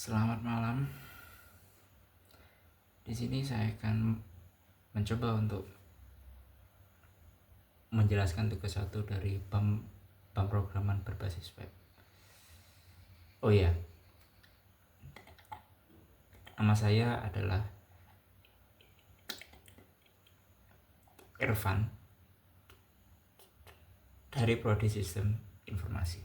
Selamat malam. Di sini saya akan mencoba untuk menjelaskan tugas satu dari pemrograman berbasis web. Oh iya, nama saya adalah Irfan dari Prodi Sistem Informasi.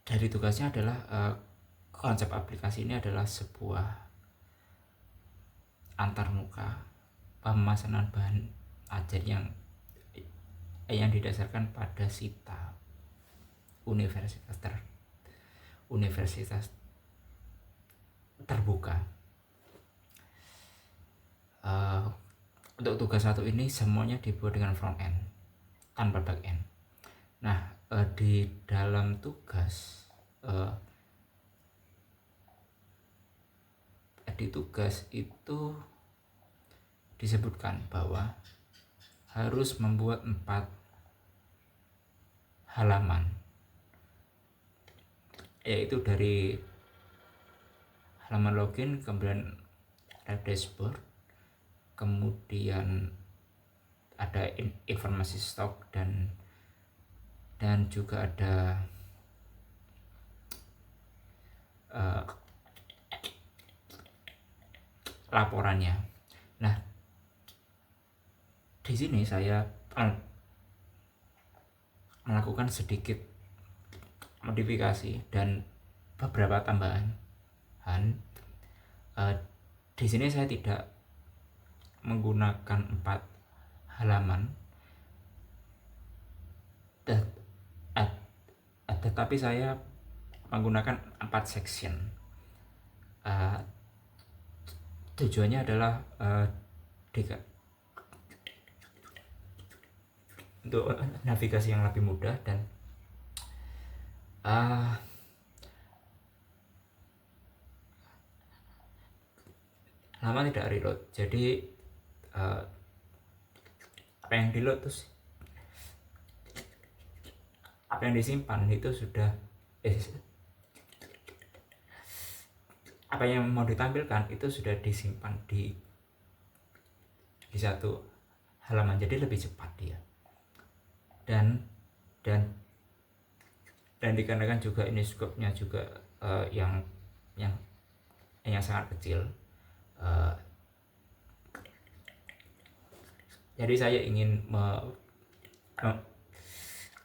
Dari tugasnya adalah konsep aplikasi ini adalah sebuah antarmuka pemesanan bahan ajar yang didasarkan pada SITA Universitas Terbuka. Untuk tugas satu ini semuanya dibuat dengan front end tanpa back end. Nah, di dalam tugas itu disebutkan bahwa harus membuat 4 halaman, yaitu dari halaman login, kemudian dashboard, kemudian ada informasi stok dan juga ada laporannya. Nah, di sini saya melakukan sedikit modifikasi dan beberapa tambahan. Di sini saya tidak menggunakan 4 halaman, tetapi saya menggunakan 4 section. Tujuannya adalah untuk navigasi yang lebih mudah dan lama tidak reload. Jadi apa yang di load terus apa yang disimpan itu sudah apa yang mau ditampilkan itu sudah disimpan di satu halaman, jadi lebih cepat dia. Dan dikarenakan juga ini scope-nya juga yang sangat kecil, jadi saya ingin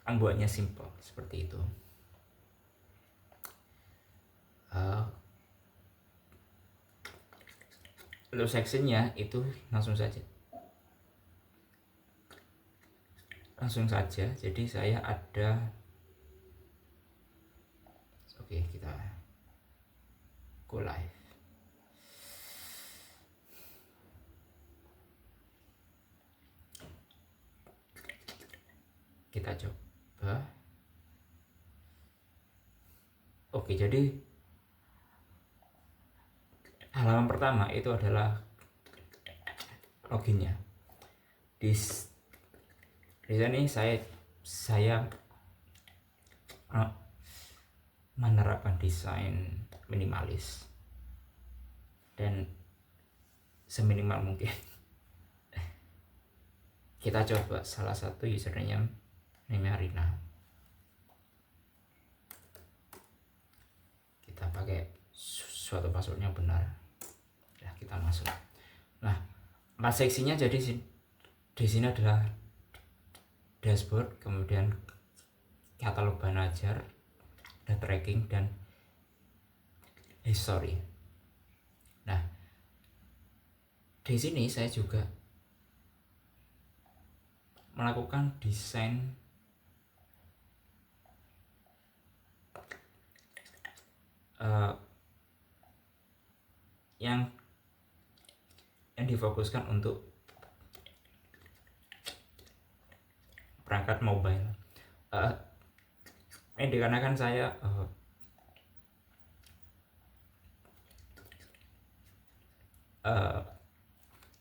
membuatnya simple seperti itu. Untuk sectionnya itu langsung saja. Jadi saya ada, oke, kita go live. Kita coba. Oke, jadi halaman pertama itu adalah loginnya. Di sini saya menerapkan desain minimalis dan seminimal mungkin. Kita coba salah satu username, namanya Rina. Kita pakai suatu passwordnya benar. Ya, kita masuk. Nah, 4 seksinya jadi di sini adalah dashboard, kemudian katalog bahan ajar, ada tracking dan history. Nah, di sini saya juga melakukan desain yang difokuskan untuk perangkat mobile. Ini dikarenakan saya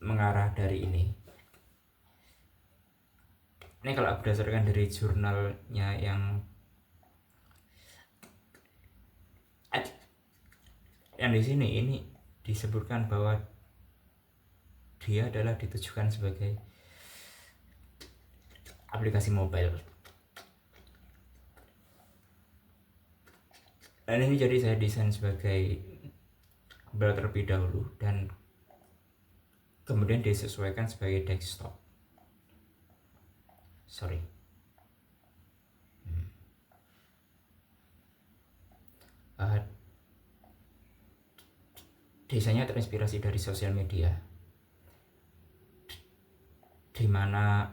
mengarah dari ini, ini kalau berdasarkan dari jurnalnya yang di sini ini disebutkan bahwa dia adalah ditujukan sebagai aplikasi mobile. Dan ini jadi saya desain sebagai mobile terlebih dahulu dan kemudian disesuaikan sebagai desktop. Sorry. Desainnya terinspirasi dari sosial media, di mana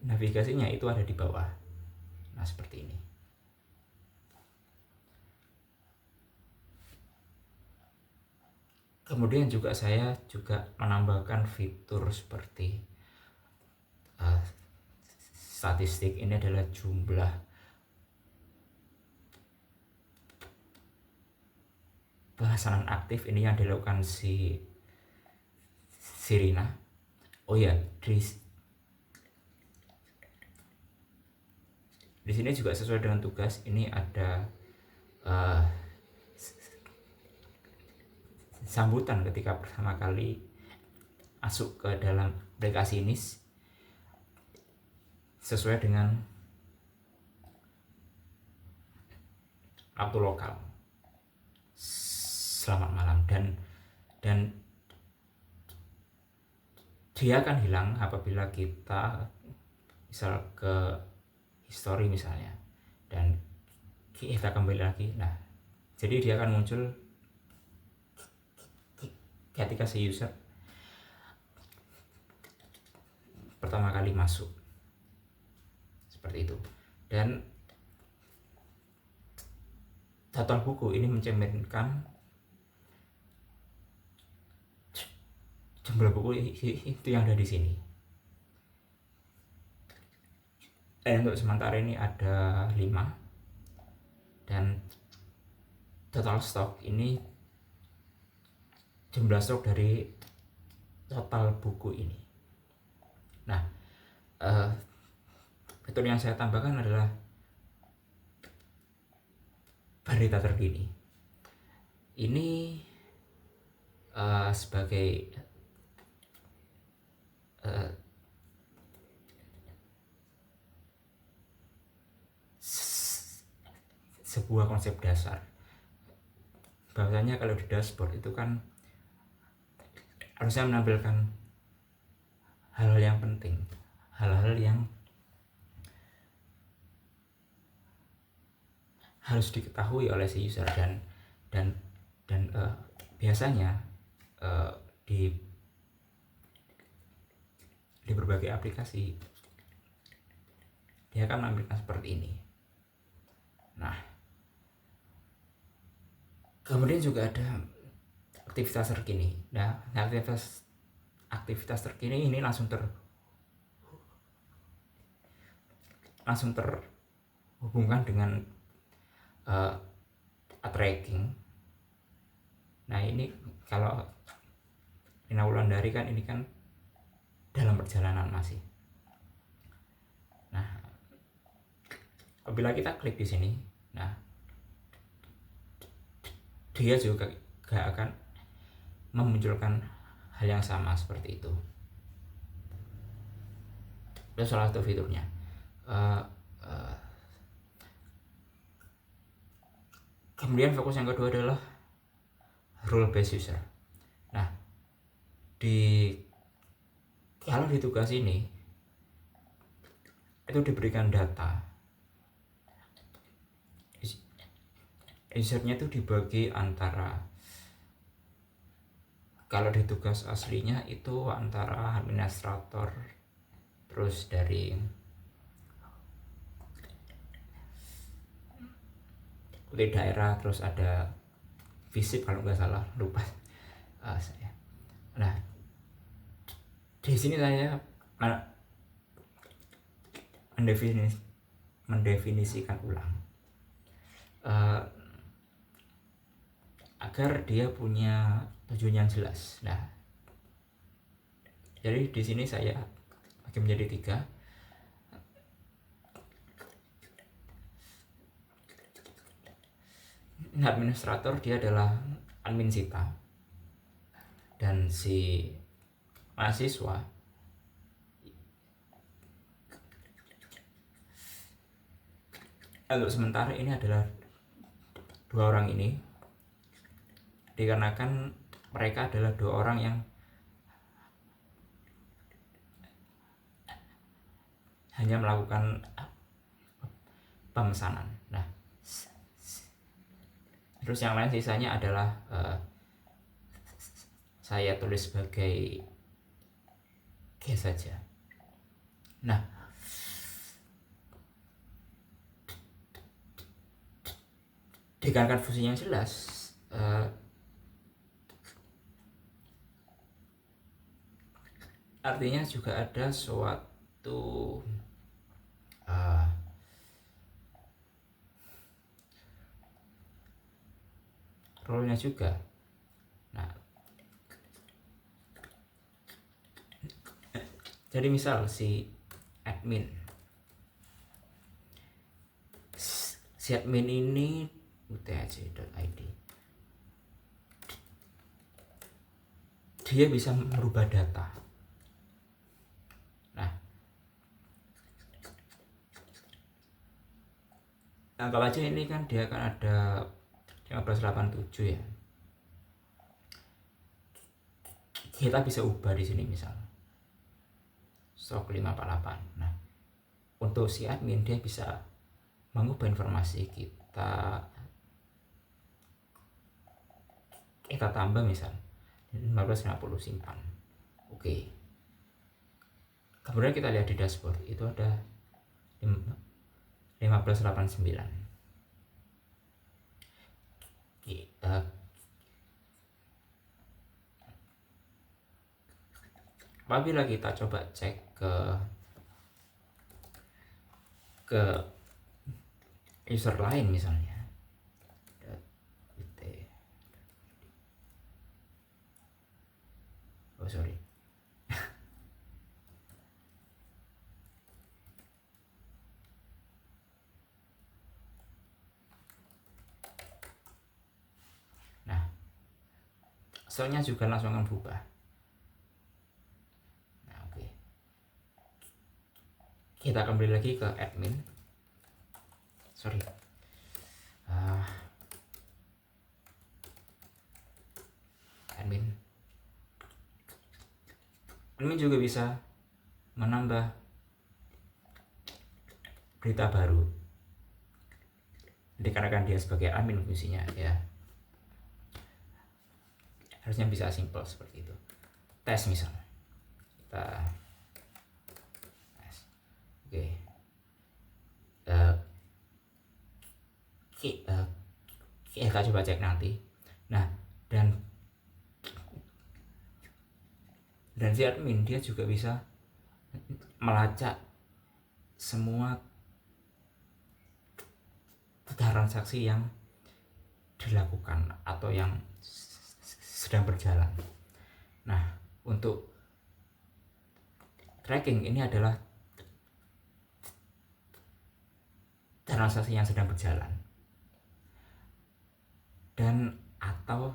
navigasinya itu ada di bawah. Nah, seperti ini. Kemudian juga saya juga menambahkan fitur seperti statistik. Ini adalah jumlah pemesanan aktif ini yang dilakukan si Sirina. Oh ya, di sini juga sesuai dengan tugas. Ini ada sambutan ketika pertama kali masuk ke dalam aplikasi ini sesuai dengan waktu lokal. Selamat malam, dan dia akan hilang apabila kita misal ke history misalnya dan kita kembali lagi. Nah, jadi dia akan muncul ketika si user pertama kali masuk, seperti itu. Dan total buku ini mencerminkan jumlah buku itu yang ada di sini. Dan untuk sementara ini ada 5, dan total stok ini jumlah stok dari total buku ini. Nah, fitur yang saya tambahkan adalah berita terkini. Ini sebagai sebuah konsep dasar. Bahwasanya kalau di dashboard itu kan harusnya menampilkan hal-hal yang penting, hal-hal yang harus diketahui oleh si user, dan biasanya di berbagai aplikasi dia akan menampilkan seperti ini. Nah, kemudian juga ada aktivitas terkini. Nah, aktivitas terkini ini langsung terhubungkan dengan tracking. Nah, ini kalau Nina Wulandari kan ini kan dalam perjalanan masih. Nah, apabila kita klik di sini, nah dia juga gak akan memunculkan hal yang sama seperti itu. Itu salah satu fiturnya. Kemudian fokus yang kedua adalah role based user. Nah, kalau di tugas ini itu diberikan data, usernya itu dibagi antara, kalau di tugas aslinya itu antara administrator, terus dari daerah, terus ada visip kalau nggak salah, lupa saya. Nah, di sini saya mendefinisikan ulang agar dia punya tujuan yang jelas. Nah, Jadi di sini saya bagi menjadi 3. Administrator dia adalah admin Sita, dan si mahasiswa untuk sementara ini adalah 2 orang ini, dikarenakan mereka adalah 2 orang yang hanya melakukan pemesanan. Nah, terus yang lain sisanya adalah saya tulis sebagai guess saja. Nah, dikarenakan fungsinya jelas, artinya juga ada suatu role-nya juga. Nah, jadi misal si admin ini uthc.id, dia bisa merubah data. Nah, anggap aja ini kan dia akan ada 1587 ya. Kita bisa ubah di sini misal stroke 548. Nah, untuk si admin dia bisa mengubah informasi kita tambah misal 1550 simpan. Oke. Kemudian kita lihat di dashboard itu ada 1589. Apabila kita coba cek ke user lain misalnya, sorry. Nah, soalnya juga langsung akan berubah. Nah, oke. Kita kembali lagi ke admin. Sorry. Admin juga bisa menambah berita baru, dikarenakan dia sebagai admin fungsinya ya, harusnya bisa simple seperti itu. Tes misalnya, kita tes. Oke. Kita coba cek nanti. Nah, dan si admin dia juga bisa melacak semua transaksi yang dilakukan atau yang sedang berjalan. Nah, untuk tracking ini adalah transaksi yang sedang berjalan dan atau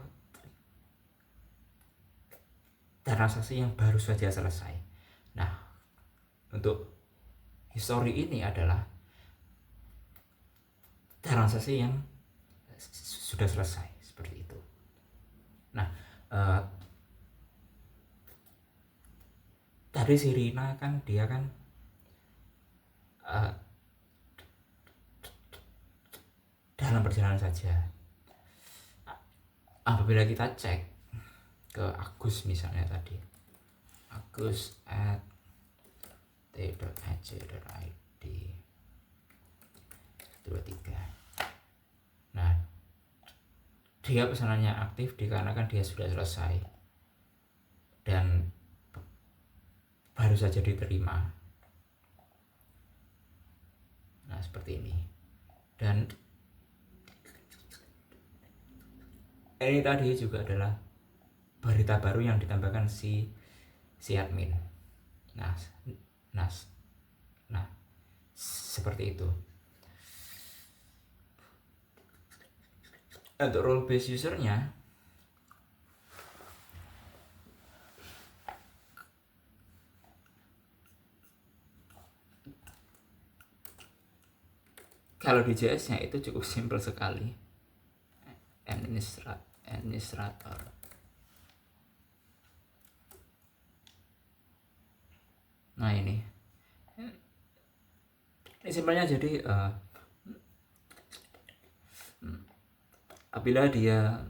transaksi yang baru saja selesai. Nah, untuk history ini adalah transaksi yang sudah selesai seperti itu. Nah, tadi si Rina kan dia kan dalam perjalanan saja. Apabila kita cek ke Agus misalnya tadi, Agus at t.ac.id 23. Nah, dia pesanannya aktif dikarenakan dia sudah selesai dan baru saja diterima. Nah, seperti ini. Dan ini tadi juga adalah berita baru yang ditambahkan si si admin. Nah, nah, nah seperti itu. Untuk role based usernya, kalau di JS nya itu cukup simpel sekali. Administrator. Nah ini simpelnya, jadi apabila dia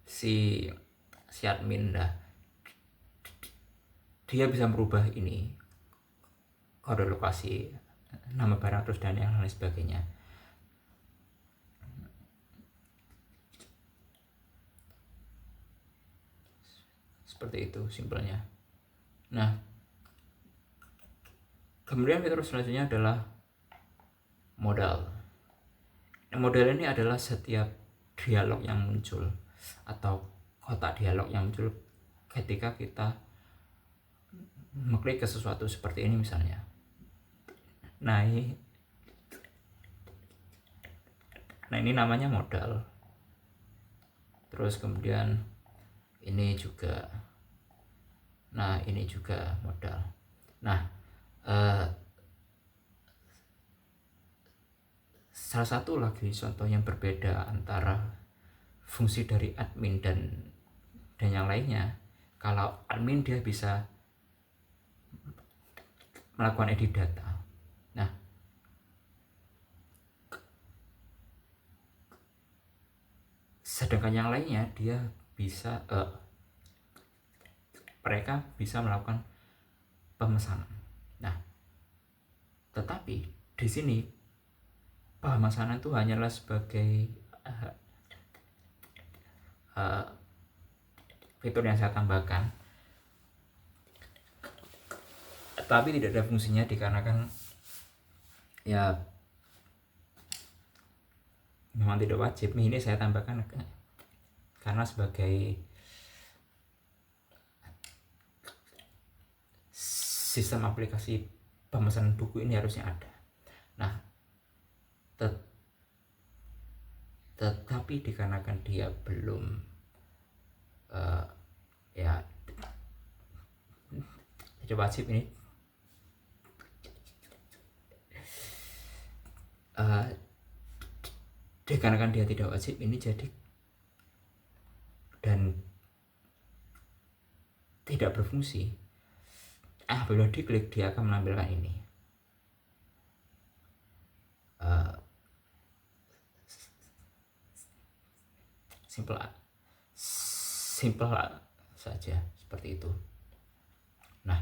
si admin dia bisa merubah ini kode lokasi, nama barang, terus dan yang lain sebagainya. Seperti itu simpelnya. Nah, kemudian fitur selanjutnya adalah modal. Modal ini adalah setiap dialog yang muncul atau kotak dialog yang muncul ketika kita mengklik ke sesuatu seperti ini misalnya. Nah ini namanya modal. Terus kemudian ini juga, nah ini juga modal. Nah, salah satu lagi contoh yang berbeda antara fungsi dari admin dan yang lainnya, kalau admin dia bisa melakukan edit data. Nah, sedangkan yang lainnya dia bisa mereka bisa melakukan pemesanan. Nah, tetapi di sini pemesanan itu hanyalah sebagai fitur yang saya tambahkan, tapi tidak ada fungsinya dikarenakan ya memang tidak wajib. Ini saya tambahkan karena sebagai sistem aplikasi pemesanan buku ini harusnya ada. Nah, tetapi dikarenakan dia belum ya tidak wajib ini, dikarenakan dia tidak wajib ini, jadi dan tidak berfungsi. Apabila diklik dia akan menampilkan ini. Simple saja seperti itu. Nah,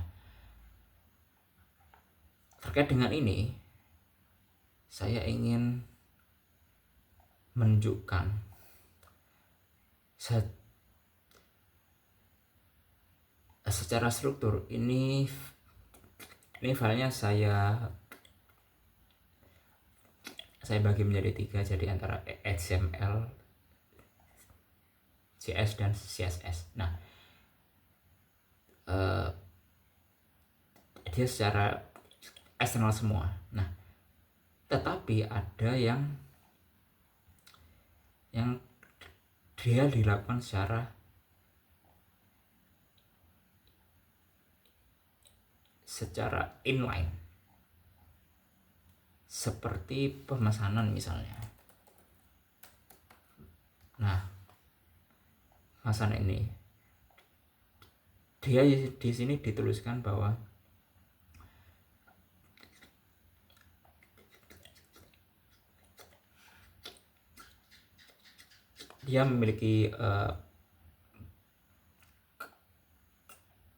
terkait dengan ini saya ingin menunjukkan secara struktur ini filenya saya bagi menjadi 3, jadi antara XML, JS dan CSS. Nah, dia secara eksternal semua. Nah, tetapi ada yang dia dilakukan secara inline, seperti pemesanan misalnya. Nah, pemesanan ini dia di sini dituliskan bahwa dia memiliki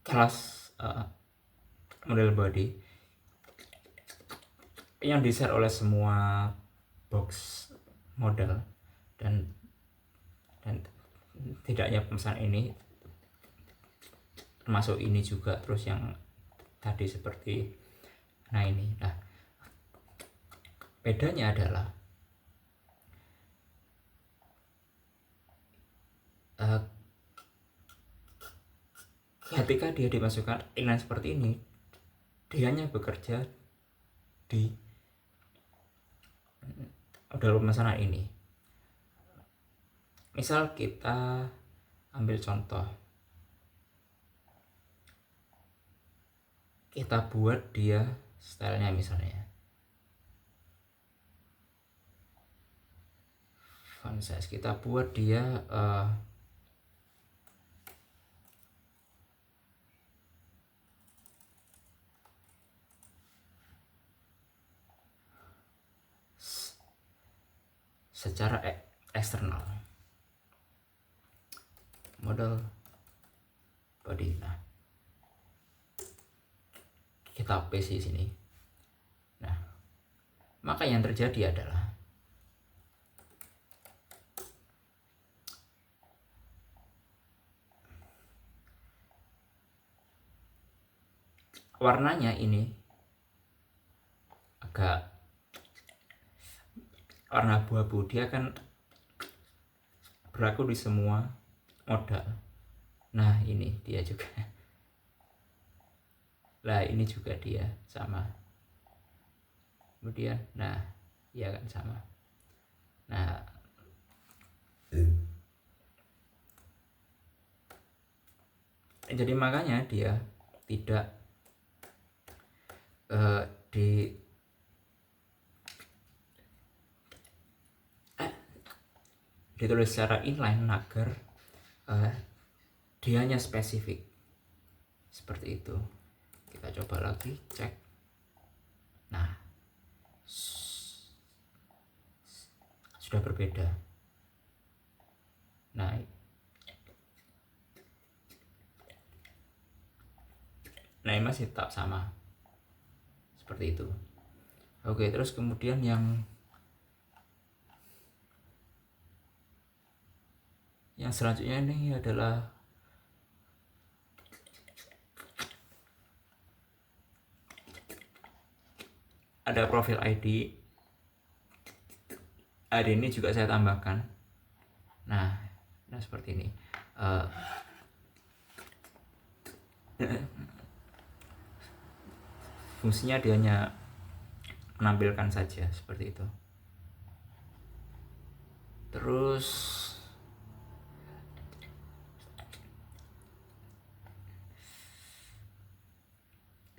kelas model body yang di-share oleh semua box model, dan tidak hanya pemesan ini, termasuk ini juga, terus yang tadi seperti ini. Nah, bedanya adalah ketika dia dimasukkan inline seperti ini, dia hanya bekerja di dalam pemesanan ini. Misal kita ambil contoh, kita buat dia stylenya misalnya font size, kita buat dia secara eksternal, model body. Nah, kita paste di sini. Nah, maka yang terjadi adalah warnanya ini agak warna abu-abu, dia akan berlaku di semua modal. Nah, ini dia juga. Lah, ini juga dia sama. Kemudian, nah, iya kan sama. Nah, jadi makanya dia tidak ditulis secara inline agar dia hanya spesifik seperti itu. Kita coba lagi cek. Nah, sudah berbeda. Nah, ini masih tetap sama seperti itu. Oke, terus kemudian yang selanjutnya ini adalah ada profil ID. ID ini juga saya tambahkan. Nah seperti ini. Fungsinya dia hanya menampilkan saja seperti itu. Terus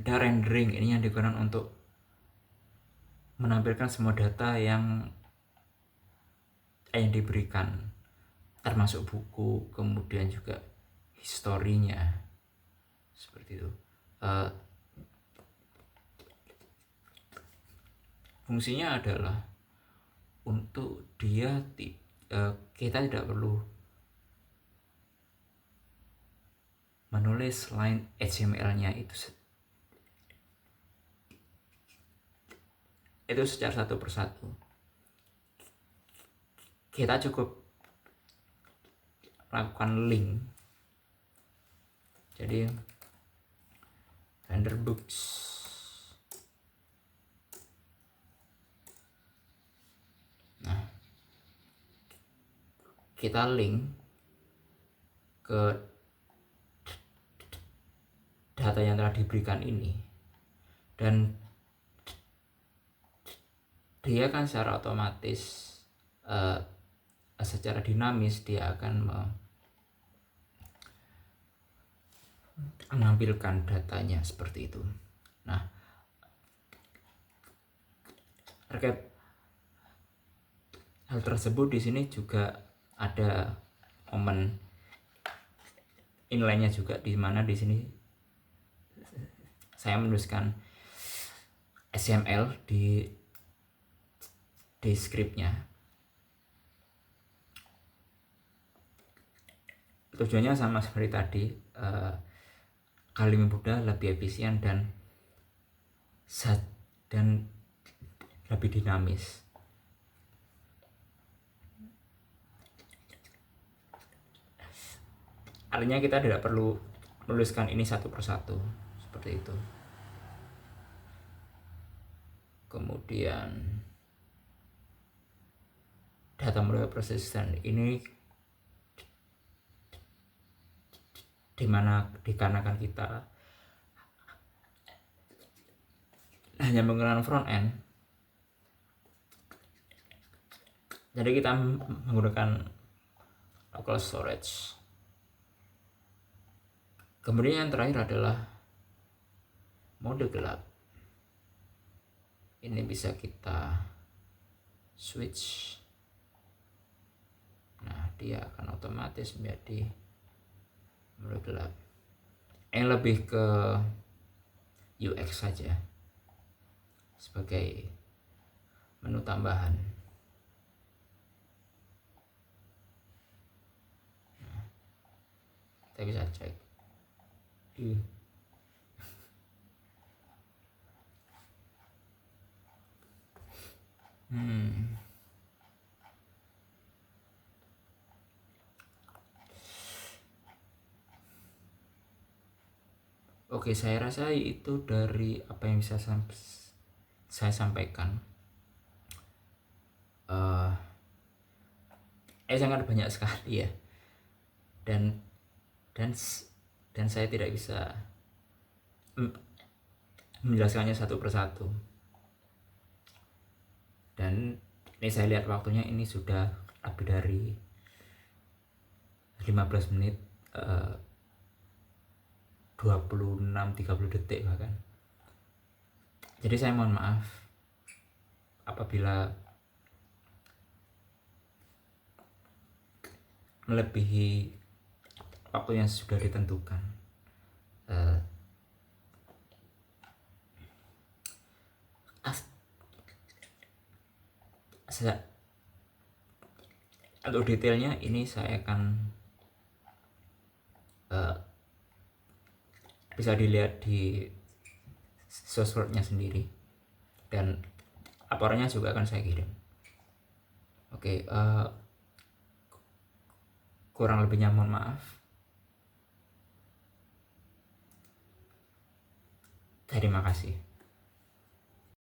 ada rendering, ini yang digunakan untuk menampilkan semua data yang diberikan, termasuk buku, kemudian juga historinya seperti itu. Fungsinya adalah untuk dia kita tidak perlu menulis line HTML-nya itu secara satu persatu. Kita cukup lakukan link. Jadi render books, nah kita link ke data yang telah diberikan ini, dan dia kan secara otomatis secara dinamis dia akan menampilkan datanya seperti itu. Nah, terkait hal tersebut di sini juga ada momen inline-nya juga, di mana di sini saya menuliskan HTML di scriptnya. Tujuannya sama seperti tadi, kali mudah, lebih efisien dan lebih dinamis. Artinya kita tidak perlu menuliskan ini satu persatu seperti itu. Kemudian data mulai persistent, ini dikarenakan kita hanya menggunakan front end, jadi kita menggunakan local storage. Kemudian yang terakhir adalah mode gelap. Ini bisa kita switch. Nah, dia akan otomatis menjadi mode gelap. Yang lebih ke UX saja, sebagai menu tambahan. Nah, kita bisa cek. Oke, saya rasa itu dari apa yang bisa saya sampaikan. Sangat banyak sekali ya, dan saya tidak bisa menjelaskannya satu persatu. Dan ini saya lihat waktunya ini sudah lebih dari 15 menit, 26-30 detik bahkan. Jadi saya mohon maaf apabila melebihi waktu yang sudah ditentukan. Untuk detailnya ini saya akan bisa dilihat di source-nya sendiri, dan laporannya juga akan saya kirim. Oke, kurang lebihnya mohon maaf. Terima kasih.